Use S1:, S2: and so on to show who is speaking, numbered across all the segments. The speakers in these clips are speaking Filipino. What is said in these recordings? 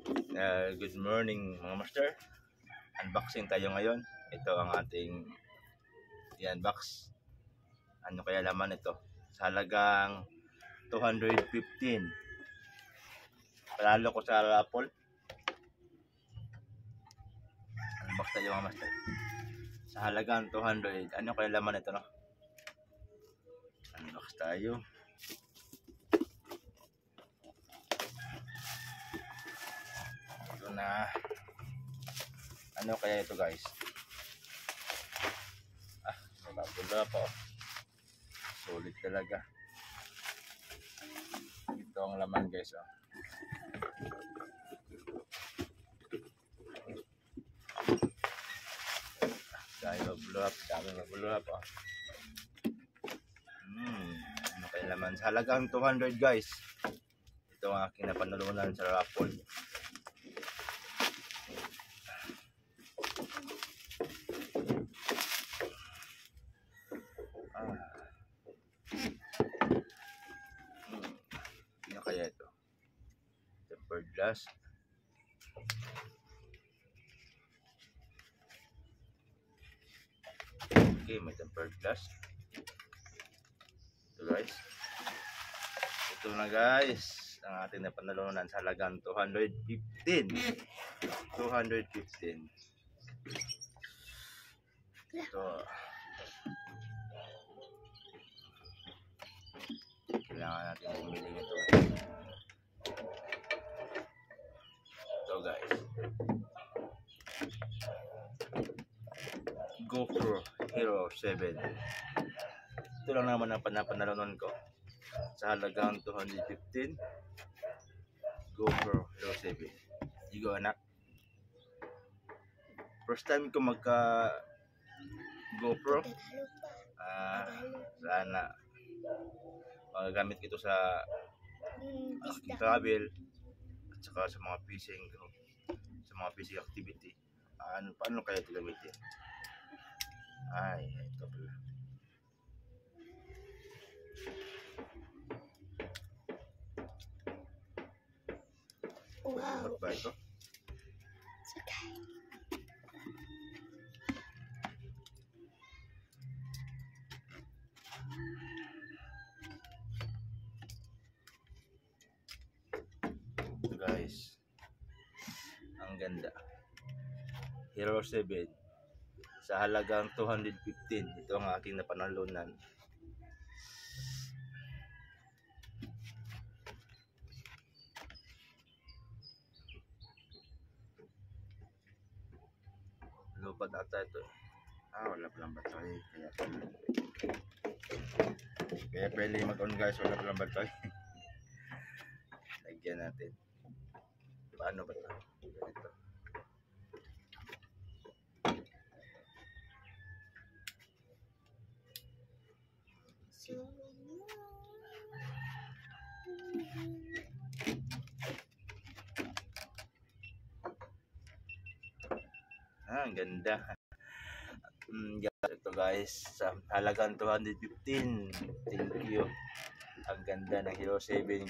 S1: Good morning mga master. Unboxing tayo ngayon. Ito ang ating i-unbox. Ano kaya laman ito? Sa halagang 215. Palalo ko sa raffle. Unbox tayo mga master. Sa halagang 200. Ano kaya laman ito, no? Unbox tayo. Ito na. Ano kaya ito, guys? Wala pa. Solid talaga. Ito ang laman, guys. Dahil blow up. Ano kaya laman? Sa halagang 200, guys. Ito ang aking napanalunan sa raffle. Ano kaya ito? Tempered glass. Okay, may tempered glass. Ito, guys. Ito na, guys, ang ating napanalunan sa halagang 215. 215. Ito. Kailangan natin bumili nito. Ito, guys. GoPro Hero 7. Ito lang naman ang panapanalunan ko sa halagang 215. GoPro Hero 7. Igo, anak. First time ko magka GoPro. Sana magagamit ito sa aking travel at saka sa mga fishing activity. Paano kaya ito gamitin? Ito pala.
S2: Wow.
S1: Ba ito?
S2: It's okay.
S1: Ito, guys. Ang ganda. Hero 7 sa halagang 215. Ito ang aking napanalunan. Lupad ata ito. Wala palang battery. Kaya pwede mag-on, guys. Wala palang battery. Lagyan natin. Paano ba ito? Ganito. Ang ganda. Ito, guys, sa halagang 215. Thank you. Ang ganda ng Hero 7.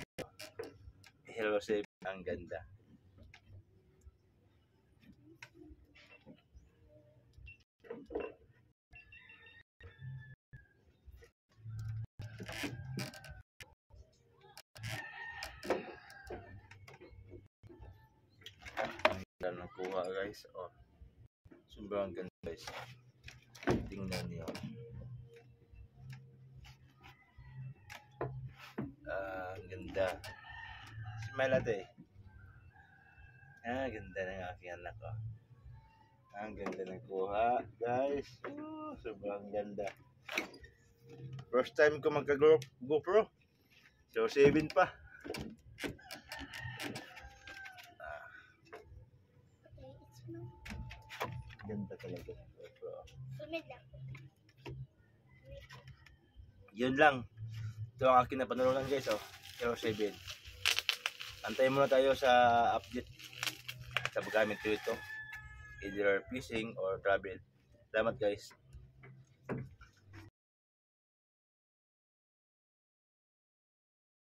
S1: Hero 7, ang ganda. Ang ganda nakuha, guys. Sobrang ganda, guys. Tingnan niyo. Ang ganda. Smile natin. Ganda ng aking anak ko. Ang ganda ng kuha, guys. Sobrang ganda. First time ko magka-GoPro. So 7 pa. Ganda talaga ng GoPro. Yun lang. Ito ang aking napanalunan, guys. Hero 7. Antayin muna tayo sa update sa paggamit ko ito. Either fishing or travel. Salamat, guys.